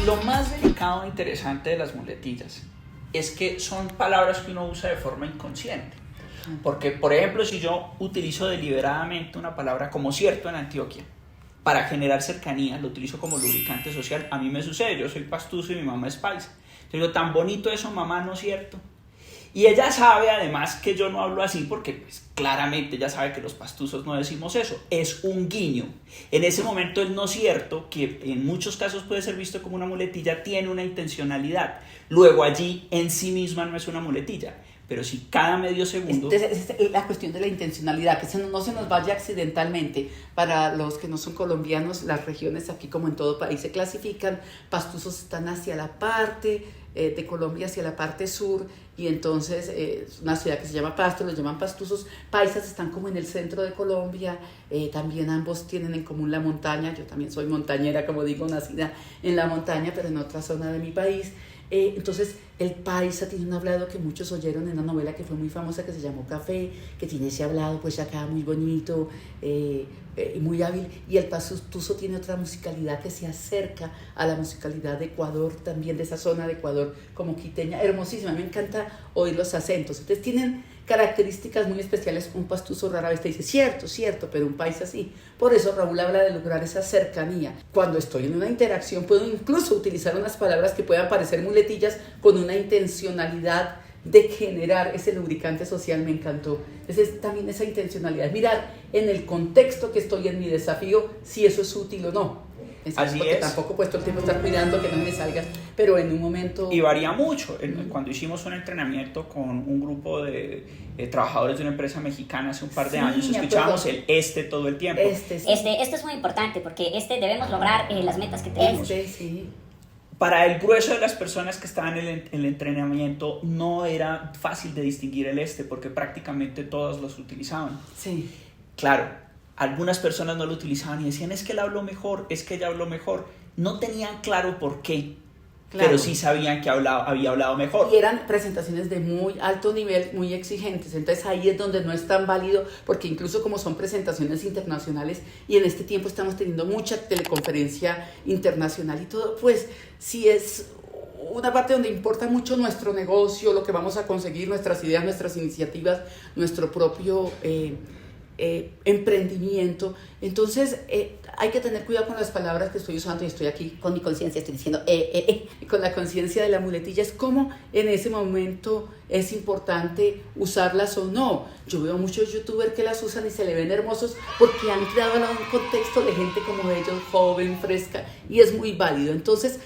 Lo más delicado e interesante de las muletillas es que son palabras que uno usa de forma inconsciente. Porque, por ejemplo, si yo utilizo deliberadamente una palabra como cierto en Antioquia, para generar cercanía, lo utilizo como lubricante social, a mí me sucede, yo soy pastuso y mi mamá es paisa. Yo digo, tan bonito eso, mamá, ¿no es cierto? Y ella sabe además que yo no hablo así porque pues, claramente ella sabe que los pastusos no decimos eso. Es un guiño. En ese momento el no cierto, que en muchos casos puede ser visto como una muletilla, tiene una intencionalidad. Luego allí en sí misma no es una muletilla. Pero si cada medio segundo... Es la cuestión de la intencionalidad, que no se nos vaya accidentalmente. Para los que no son colombianos, las regiones aquí como en todo país se clasifican. Pastusos están hacia la parte de Colombia, hacia la parte sur, y entonces una ciudad que se llama Pasto, los llaman pastusos. Paisas están como en el centro de Colombia, también ambos tienen en común la montaña. Yo también soy montañera, como digo, nacida en la montaña, pero en otra zona de mi país. Entonces el paisa tiene un hablado que muchos oyeron en una novela que fue muy famosa que se llamó Café, que tiene ese hablado pues acá muy bonito, muy hábil, y el pastuso tiene otra musicalidad que se acerca a la musicalidad de Ecuador, también de esa zona de Ecuador como quiteña, hermosísima. Me encanta oír los acentos. Entonces tienen características muy especiales. Un pastuso rara vez te dice cierto, pero un paisa sí. Por eso Raúl habla de lograr esa cercanía. Cuando estoy en una interacción puedo incluso utilizar unas palabras que puedan parecer muletillas con una intencionalidad de generar ese lubricante social. Me encantó. Entonces también esa intencionalidad, mirar en el contexto que estoy en mi desafío si eso es útil o no. Así porque es. Tampoco he puesto el tiempo de estar cuidando que no me salga, pero en un momento... Y varía mucho. Cuando hicimos un entrenamiento con un grupo de trabajadores de una empresa mexicana hace un par de años, escuchábamos el todo el tiempo. Este es muy importante porque debemos lograr las metas que tenemos. Sí. Para el grueso de las personas que estaban en el entrenamiento no era fácil de distinguir el porque prácticamente todos los utilizaban. Sí. Claro. Algunas personas no lo utilizaban y decían, es que él habló mejor, es que ella habló mejor. No tenían claro por qué, claro, pero sí sabían que había hablado mejor. Y eran presentaciones de muy alto nivel, muy exigentes. Entonces ahí es donde no es tan válido, porque incluso como son presentaciones internacionales y en este tiempo estamos teniendo mucha teleconferencia internacional y todo, pues sí es una parte donde importa mucho nuestro negocio, lo que vamos a conseguir, nuestras ideas, nuestras iniciativas, nuestro propio... emprendimiento. Entonces hay que tener cuidado con las palabras que estoy usando, y estoy aquí con mi conciencia, estoy diciendo con la conciencia de la muletilla. Es como en ese momento es importante usarlas o no. Yo veo muchos youtubers que las usan y se le ven hermosos porque han creado un contexto de gente como ellos, joven, fresca, y es muy válido. Entonces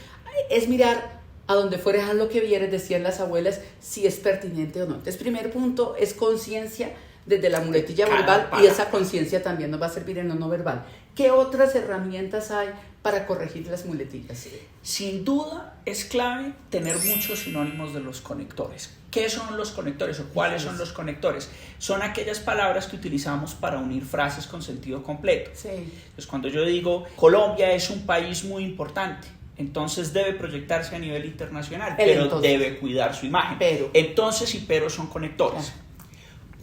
es mirar a donde fueres a lo que vieres, decían las abuelas, si es pertinente o no. Entonces primer punto es conciencia desde la muletilla verbal, y esa conciencia también nos va a servir en lo no verbal. ¿Qué otras herramientas hay para corregir las muletillas? Sin duda es clave tener muchos sinónimos de los conectores. ¿Qué son los conectores o cuáles son los conectores? Son aquellas palabras que utilizamos para unir frases con sentido completo. Sí. Entonces, cuando yo digo Colombia es un país muy importante, entonces debe proyectarse a nivel internacional, pero debe cuidar su imagen. Entonces y pero son conectores. Claro.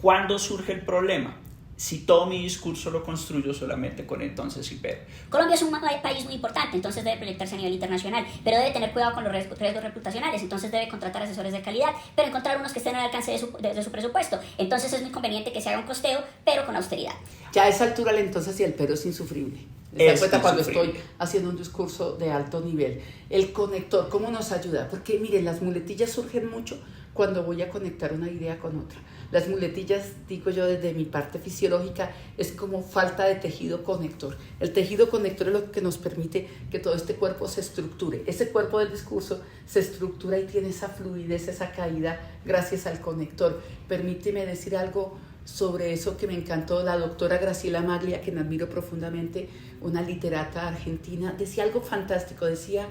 ¿Cuándo surge el problema? Si todo mi discurso lo construyo solamente con entonces y pero. Colombia es un país muy importante, entonces debe proyectarse a nivel internacional, pero debe tener cuidado con los riesgos reputacionales, entonces debe contratar asesores de calidad, pero encontrar unos que estén al alcance de su presupuesto. Entonces es muy conveniente que se haga un costeo, pero con austeridad. Ya a esa altura el entonces y el pero es insufrible. ¿Se dan cuenta cuando estoy haciendo un discurso de alto nivel? El conector, ¿cómo nos ayuda? Porque miren, las muletillas surgen mucho cuando voy a conectar una idea con otra. Las muletillas, digo yo desde mi parte fisiológica, es como falta de tejido conector. El tejido conector es lo que nos permite que todo este cuerpo se estructure. Ese cuerpo del discurso se estructura y tiene esa fluidez, esa caída gracias al conector. Permíteme decir algo sobre eso que me encantó. La doctora Graciela Maglia, quien admiro profundamente, una literata argentina, decía algo fantástico. Decía,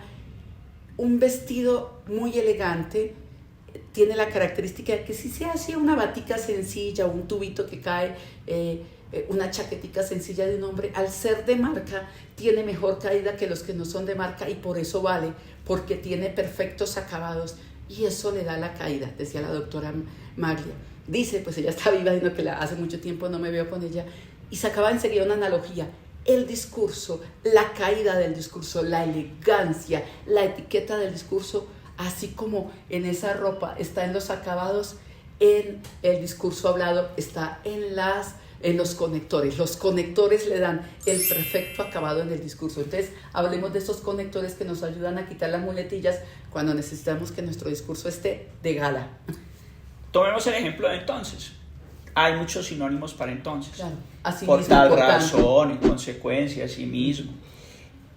un vestido muy elegante tiene la característica de que si se hace una batica sencilla, un tubito que cae, una chaquetica sencilla de un hombre, al ser de marca, tiene mejor caída que los que no son de marca y por eso vale, porque tiene perfectos acabados y eso le da la caída, decía la doctora Maglia. Dice, pues ella está viva, sino que hace mucho tiempo no me veo con ella, y sacaba enseguida una analogía. El discurso, la caída del discurso, la elegancia, la etiqueta del discurso, así como en esa ropa está en los acabados, en el discurso hablado está en los conectores. Los conectores le dan el perfecto acabado en el discurso. Entonces, hablemos de esos conectores que nos ayudan a quitar las muletillas cuando necesitamos que nuestro discurso esté de gala. Tomemos el ejemplo de entonces. Hay muchos sinónimos para entonces. Claro, así por mismo, tal importante. razón, en consecuencia, así mismo.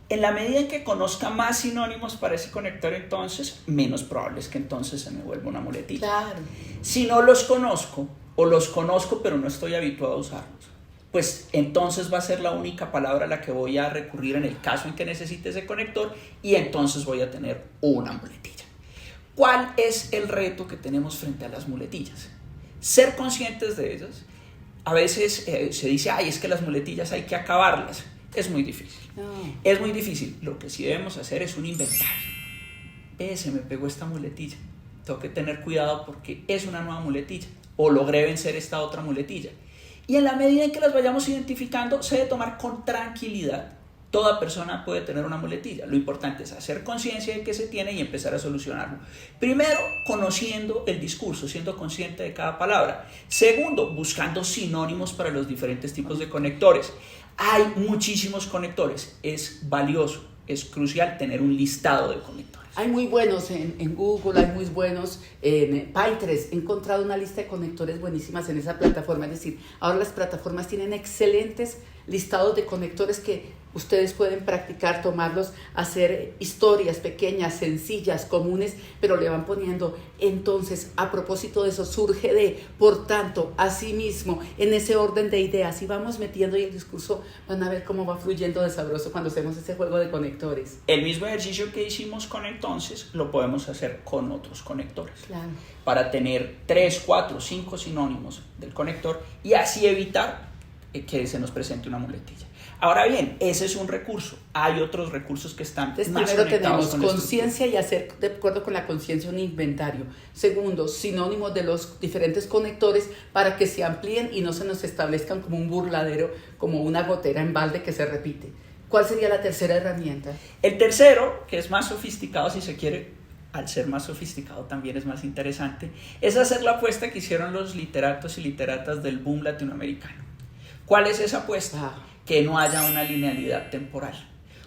En la medida en que conozca más sinónimos para ese conector entonces, menos probable es que entonces se me vuelva una muletilla. Claro. Si no los conozco, o los conozco pero no estoy habituado a usarlos, pues entonces va a ser la única palabra a la que voy a recurrir en el caso en que necesite ese conector y entonces voy a tener una muletilla. ¿Cuál es el reto que tenemos frente a las muletillas? Ser conscientes de ellas. A veces se dice, ay, es que las muletillas hay que acabarlas. Es muy difícil. No. Es muy difícil. Lo que sí debemos hacer es un inventario. Se me pegó esta muletilla. Tengo que tener cuidado porque es una nueva muletilla. O logré vencer esta otra muletilla. Y en la medida en que las vayamos identificando, se debe tomar con tranquilidad. Toda persona puede tener una muletilla. Lo importante es hacer conciencia de que se tiene y empezar a solucionarlo. Primero, conociendo el discurso, siendo consciente de cada palabra. Segundo, buscando sinónimos para los diferentes tipos de conectores. Hay muchísimos conectores. Es valioso, es crucial tener un listado de conectores. Hay muy buenos en Google, hay muy buenos en Pinterest. He encontrado una lista de conectores buenísimas en esa plataforma. Es decir, ahora las plataformas tienen excelentes listados de conectores que ustedes pueden practicar, tomarlos, hacer historias pequeñas, sencillas, comunes, pero le van poniendo. Entonces, a propósito de eso, surge de, por tanto, así mismo, en ese orden de ideas, y vamos metiendo y el discurso, van a ver cómo va fluyendo de sabroso cuando hacemos ese juego de conectores. El mismo ejercicio que hicimos con entonces, lo podemos hacer con otros conectores. Claro. Para tener 3, 4, 5 sinónimos del conector y así evitar que se nos presente una muletilla. Ahora bien, ese es un recurso. Hay otros recursos que están Entonces, más primero conectados tenemos con conciencia y hacer de acuerdo con la conciencia un inventario. Segundo, sinónimos de los diferentes conectores para que se amplíen y no se nos establezcan como un burladero, como una gotera en balde que se repite. ¿Cuál sería la tercera herramienta? El tercero, que es más sofisticado si se quiere, al ser más sofisticado también es más interesante, es hacer la apuesta que hicieron los literatos y literatas del boom latinoamericano. ¿Cuál es esa apuesta? Que no haya una linealidad temporal.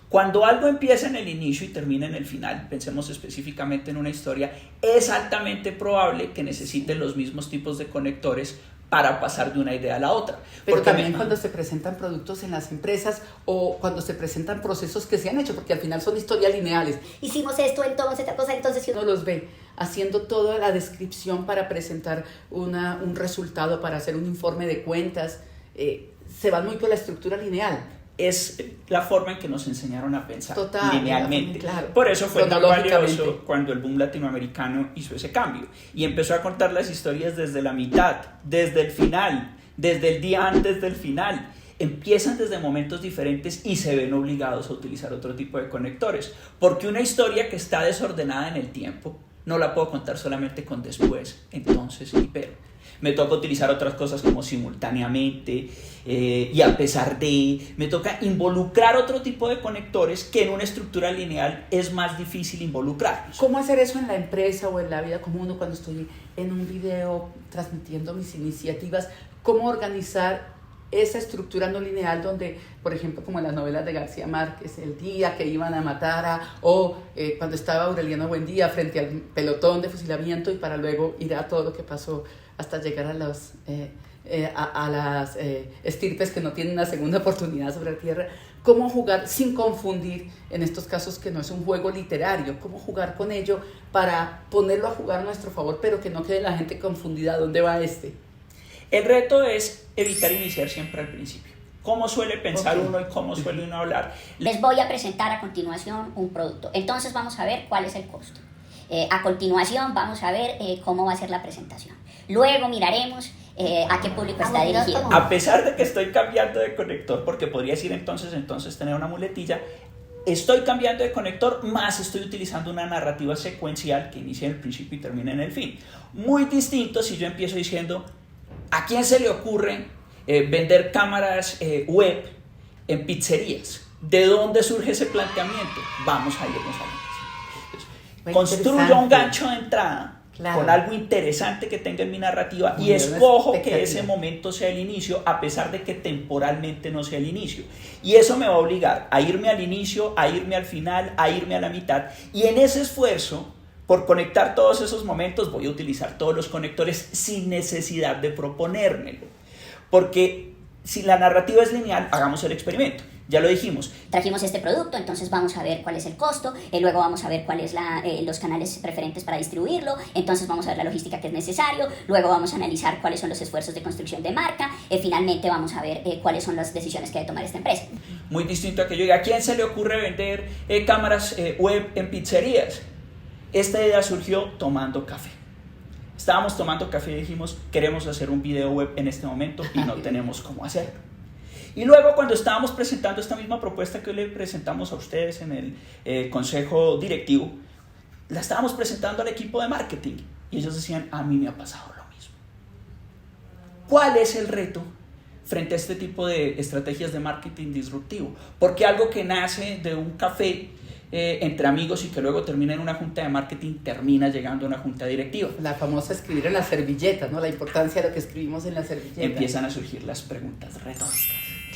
Cuando algo empieza en el inicio y termina en el final, pensemos específicamente en una historia, es altamente probable que necesite los mismos tipos de conectores para pasar de una idea a la otra. Pero también cuando se presentan productos en las empresas o cuando se presentan procesos que se han hecho, porque al final son historias lineales. Hicimos esto, entonces, esta cosa, entonces... Uno los ve haciendo toda la descripción para presentar un resultado, para hacer un informe de cuentas. Se van muy por la estructura lineal. Es la forma en que nos enseñaron a pensar linealmente. Claro. Por eso fue tan valioso cuando el boom latinoamericano hizo ese cambio y empezó a contar las historias desde la mitad, desde el final, desde el día antes del final. Empiezan desde momentos diferentes y se ven obligados a utilizar otro tipo de conectores, porque una historia que está desordenada en el tiempo no la puedo contar solamente con después, entonces y pero. Me toca utilizar otras cosas como simultáneamente y a pesar de. Me toca involucrar otro tipo de conectores que en una estructura lineal es más difícil involucrarlos. ¿Cómo hacer eso en la empresa o en la vida común o cuando estoy en un video transmitiendo mis iniciativas? ¿Cómo organizar esa estructura no lineal donde, por ejemplo, como en las novelas de García Márquez, el día que iban a matar o cuando estaba Aureliano Buendía frente al pelotón de fusilamiento y para luego ir a todo lo que pasó hasta llegar a las estirpes que no tienen una segunda oportunidad sobre la tierra? ¿Cómo jugar sin confundir en estos casos que no es un juego literario? ¿Cómo jugar con ello para ponerlo a jugar a nuestro favor, pero que no quede la gente confundida? ¿Dónde va este? El reto es evitar iniciar siempre al principio. ¿Cómo suele pensar uno y cómo suele uno hablar? Les voy a presentar a continuación un producto. Entonces vamos a ver cuál es el costo. A continuación vamos a ver cómo va a ser la presentación. Luego miraremos a qué público está dirigido. A pesar de que estoy cambiando de conector, porque podría decir entonces tener una muletilla, estoy cambiando de conector, más estoy utilizando una narrativa secuencial que inicia en el principio y termina en el fin. Muy distinto si yo empiezo diciendo, ¿a quién se le ocurre vender cámaras web en pizzerías? ¿De dónde surge ese planteamiento? Vamos a irnos a eso. Construyo un gancho de entrada, claro, con algo interesante que tenga en mi narrativa, y escojo que ese momento sea el inicio, a pesar de que temporalmente no sea el inicio. Y eso me va a obligar a irme al inicio, a irme al final, a irme a la mitad. Y en ese esfuerzo por conectar todos esos momentos voy a utilizar todos los conectores sin necesidad de proponérmelo. Porque si la narrativa es lineal, hagamos el experimento. Ya lo dijimos. Trajimos este producto, entonces vamos a ver cuál es el costo, luego vamos a ver cuáles los canales preferentes para distribuirlo, entonces vamos a ver la logística que es necesario, luego vamos a analizar cuáles son los esfuerzos de construcción de marca, finalmente vamos a ver cuáles son las decisiones que debe tomar esta empresa. Muy distinto a que yo diga, ¿a quién se le ocurre vender cámaras web en pizzerías? Esta idea surgió tomando café. Estábamos tomando café y dijimos, queremos hacer un video web en este momento y no tenemos cómo hacerlo. Y luego cuando estábamos presentando esta misma propuesta que hoy le presentamos a ustedes en el consejo directivo, la estábamos presentando al equipo de marketing y ellos decían, a mí me ha pasado lo mismo. ¿Cuál es el reto frente a este tipo de estrategias de marketing disruptivo? Porque algo que nace de un café entre amigos y que luego termina en una junta de marketing termina llegando a una junta directiva. La famosa escribir en la servilleta, ¿no? La importancia de lo que escribimos en la servilleta. Empiezan a surgir las preguntas retóricas.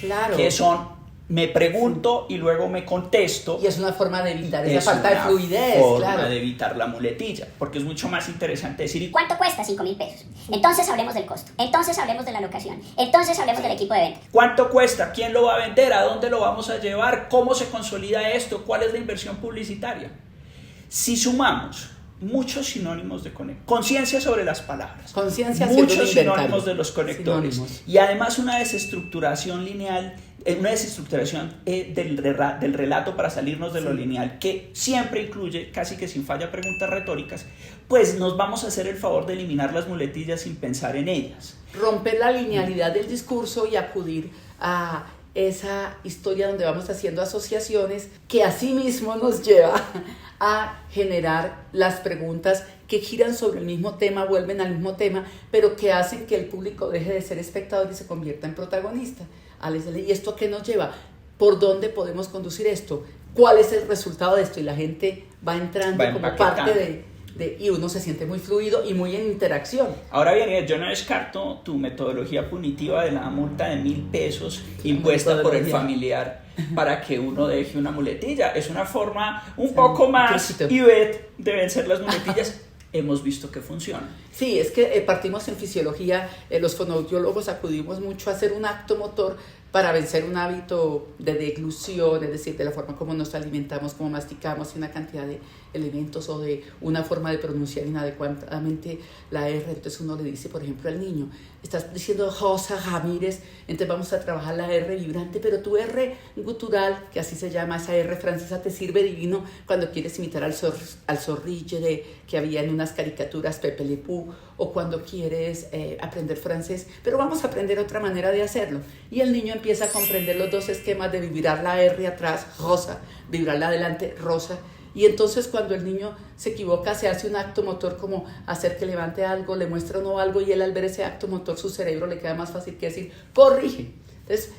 Claro. Que son, me pregunto y luego me contesto. Y es una forma de evitar esa falta de fluidez. Es una forma claro, de evitar la muletilla, porque es mucho más interesante decir, ¿cuánto cuesta? 5.000 pesos. Entonces hablemos del costo, entonces hablemos de la locación, entonces hablemos del equipo de venta. ¿cuánto cuesta? ¿Quién lo va a vender? ¿A dónde lo vamos a llevar? ¿Cómo se consolida esto? ¿Cuál es la inversión publicitaria? Si sumamos muchos sinónimos de conector, conciencia sobre las palabras, muchos sinónimos de los conectores, y además una desestructuración lineal, una desestructuración del relato para salirnos de lo lineal, que siempre incluye, casi que sin falla, preguntas retóricas, pues nos vamos a hacer el favor de eliminar las muletillas sin pensar en ellas. Romper la linealidad del discurso y acudir a esa historia donde vamos haciendo asociaciones que asimismo nos lleva a generar las preguntas que giran sobre el mismo tema, vuelven al mismo tema, pero que hacen que el público deje de ser espectador y se convierta en protagonista. ¿Y esto qué nos lleva? ¿Por dónde podemos conducir esto? ¿Cuál es el resultado de esto? Y la gente va entrando como parte y uno se siente muy fluido y muy en interacción. Ahora bien, yo no descarto tu metodología punitiva de la multa de 1.000 pesos impuesta por el familiar para que uno deje una muletilla. Es una forma un poco más Ivette de vencer las muletillas. Hemos visto que funciona. Sí, es que partimos en fisiología, los fonoaudiólogos acudimos mucho a hacer un acto motor para vencer un hábito de deglución, es decir, de la forma como nos alimentamos, como masticamos, y una cantidad de elementos, o de una forma de pronunciar inadecuadamente la R. Entonces uno le dice, por ejemplo, al niño, estás diciendo Rosa Ramírez, entonces vamos a trabajar la R vibrante, pero tu R gutural, que así se llama, esa R francesa, te sirve divino cuando quieres imitar al zorrille que había en unas caricaturas, Pepe Le Pew, o cuando quieres aprender francés, pero vamos a aprender otra manera de hacerlo. Y el niño empieza a comprender los dos esquemas de vibrar la R atrás, Rosa, vibrarla adelante, Rosa. Y entonces cuando el niño se equivoca, se hace un acto motor como hacer que levante algo, le muestra uno algo, y él, al ver ese acto motor, su cerebro le queda más fácil que decir, corrige. Entonces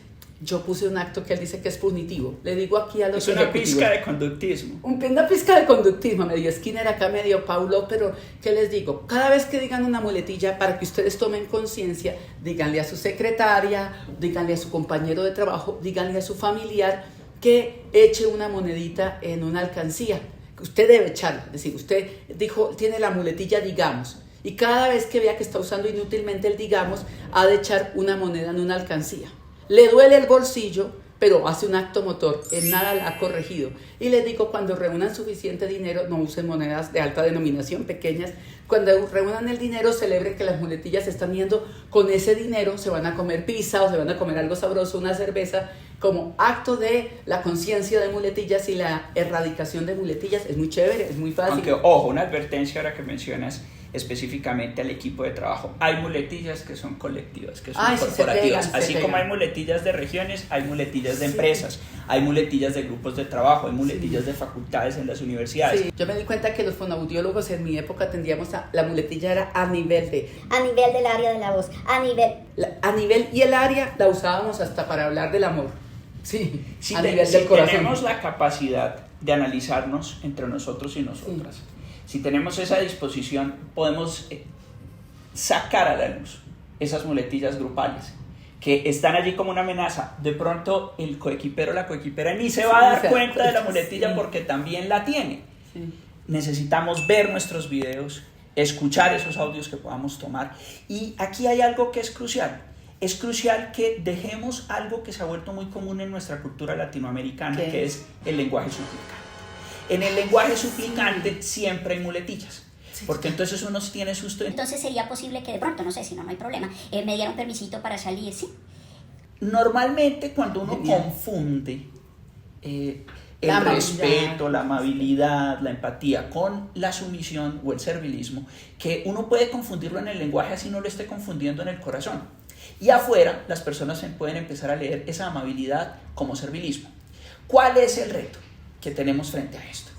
yo puse un acto que él dice que es punitivo. Le digo aquí a los ejecutivos. Es una pizca de conductismo. Una pizca de conductismo, medio Skinner, acá medio Paulo, pero ¿qué les digo? Cada vez que digan una muletilla, para que ustedes tomen conciencia, díganle a su secretaria, díganle a su compañero de trabajo, díganle a su familiar que eche una monedita en una alcancía. Usted debe echarla, es decir, usted dijo, tiene la muletilla digamos, y cada vez que vea que está usando inútilmente el digamos, ha de echar una moneda en una alcancía. Le duele el bolsillo, pero hace un acto motor, en nada la ha corregido. Y les digo, cuando reúnan suficiente dinero, no usen monedas de alta denominación, pequeñas. Cuando reúnan el dinero, celebren que las muletillas se están yendo. Con ese dinero se van a comer pizza, o se van a comer algo sabroso, una cerveza, como acto de la conciencia de muletillas y la erradicación de muletillas. Es muy chévere, es muy fácil. Aunque, ojo, una advertencia ahora que mencionas específicamente al equipo de trabajo. Hay muletillas que son colectivas, que son corporativas. Sí, así como hay muletillas de regiones, hay muletillas de empresas, hay muletillas de grupos de trabajo, hay muletillas de facultades en las universidades. Sí. Yo me di cuenta que los fonoaudiólogos en mi época tendíamos a... La muletilla era a nivel de... A nivel del área de la voz, a nivel... y el área la usábamos hasta para hablar del amor. Sí, Si, a nivel del si corazón. tenemos la capacidad de analizarnos entre nosotros y nosotras, si tenemos esa disposición, podemos sacar a la luz esas muletillas grupales que están allí como una amenaza. De pronto el coequipero o la coequipera ni se va a dar cuenta de la muletilla porque también la tiene. Sí. Necesitamos ver nuestros videos, escuchar esos audios que podamos tomar. Y aquí hay algo que es crucial. Es crucial que dejemos algo que se ha vuelto muy común en nuestra cultura latinoamericana, que es el lenguaje suplicante. En el lenguaje suplicante siempre hay muletillas, porque entonces uno tiene susto. Entonces sería posible que de pronto, no sé, si no hay problema, me diera un permisito para salir, ¿sí? Normalmente cuando uno confunde el respeto, la amabilidad, la empatía con la sumisión o el servilismo, que uno puede confundirlo en el lenguaje así no lo esté confundiendo en el corazón. Y afuera las personas pueden empezar a leer esa amabilidad como servilismo. ¿Cuál es el reto que tenemos frente a esto?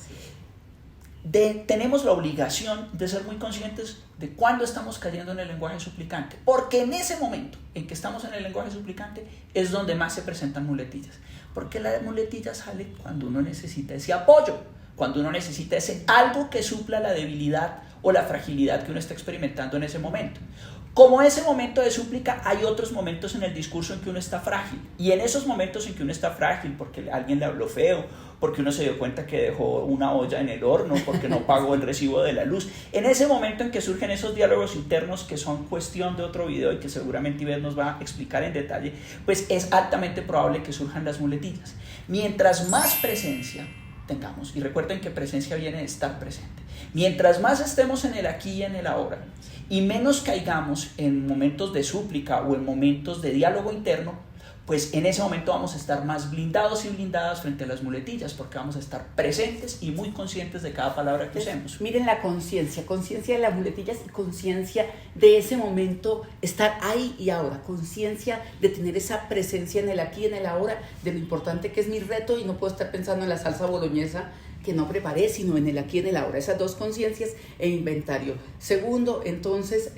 Tenemos la obligación de ser muy conscientes de cuándo estamos cayendo en el lenguaje suplicante, porque en ese momento en que estamos en el lenguaje suplicante es donde más se presentan muletillas, porque la muletilla sale cuando uno necesita ese apoyo, cuando uno necesita ese algo que supla la debilidad o la fragilidad que uno está experimentando en ese momento. Como ese momento de súplica, hay otros momentos en el discurso en que uno está frágil. Y en esos momentos en que uno está frágil, porque alguien le habló feo, porque uno se dio cuenta que dejó una olla en el horno, porque no pagó el recibo de la luz, en ese momento en que surgen esos diálogos internos que son cuestión de otro video y que seguramente Ivette nos va a explicar en detalle, pues es altamente probable que surjan las muletillas. Mientras más presencia tengamos, y recuerden que presencia viene de estar presente, mientras más estemos en el aquí y en el ahora, y menos caigamos en momentos de súplica o en momentos de diálogo interno, pues en ese momento vamos a estar más blindados y blindadas frente a las muletillas, porque vamos a estar presentes y muy conscientes de cada palabra que usemos. Miren la conciencia de las muletillas y conciencia de ese momento, estar ahí y ahora, conciencia de tener esa presencia en el aquí y en el ahora, de lo importante que es mi reto y no puedo estar pensando en la salsa boloñesa que no preparé, sino en el aquí y en el ahora, esas dos conciencias e inventario. Segundo, entonces,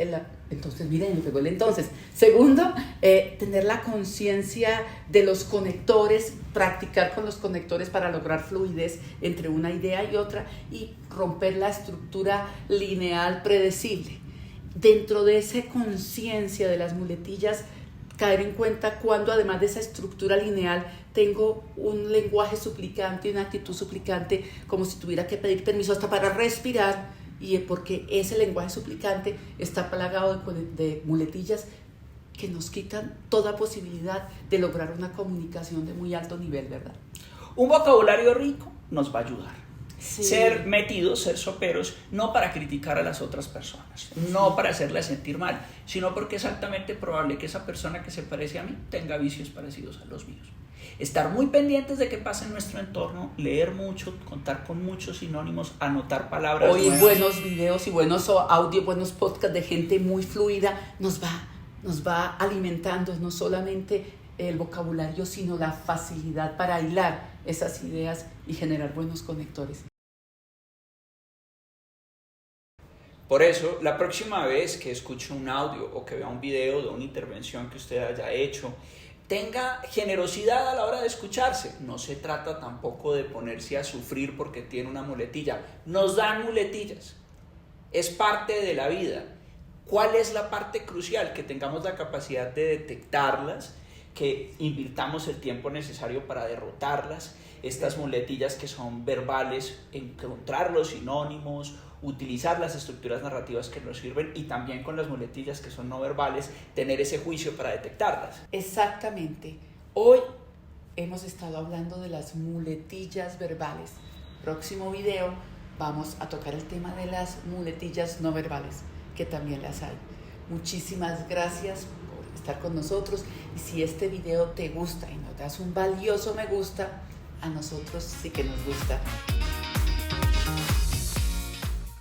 miren, me pegó el entonces. Segundo, tener la conciencia de los conectores, practicar con los conectores para lograr fluidez entre una idea y otra y romper la estructura lineal predecible. Dentro de esa conciencia de las muletillas, caer en cuenta cuando además de esa estructura lineal tengo un lenguaje suplicante, una actitud suplicante, como si tuviera que pedir permiso hasta para respirar, y porque ese lenguaje suplicante está plagado de muletillas que nos quitan toda posibilidad de lograr una comunicación de muy alto nivel, ¿verdad? Un vocabulario rico nos va a ayudar. Sí. Ser metidos, ser soperos, no para criticar a las otras personas, no para hacerlas sentir mal, sino porque es altamente probable que esa persona que se parece a mí tenga vicios parecidos a los míos. Estar muy pendientes de qué pasa en nuestro entorno, leer mucho, contar con muchos sinónimos, anotar palabras oír nuevas. Buenos videos y buenos audios, buenos podcasts de gente muy fluida, nos va alimentando no solamente el vocabulario, sino la facilidad para hilar esas ideas y generar buenos conectores. Por eso, la próxima vez que escuche un audio o que vea un video de una intervención que usted haya hecho, tenga generosidad a la hora de escucharse. No se trata tampoco de ponerse a sufrir porque tiene una muletilla. Nos dan muletillas. Es parte de la vida. ¿Cuál es la parte crucial? Que tengamos la capacidad de detectarlas, que invirtamos el tiempo necesario para derrotarlas, estas muletillas que son verbales, encontrar los sinónimos, utilizar las estructuras narrativas que nos sirven, y también con las muletillas que son no verbales, tener ese juicio para detectarlas. Exactamente. Hoy hemos estado hablando de las muletillas verbales. Próximo video vamos a tocar el tema de las muletillas no verbales, que también las hay. Muchísimas gracias por estar con nosotros. Y si este video te gusta y nos das un valioso me gusta, a nosotros sí que nos gusta.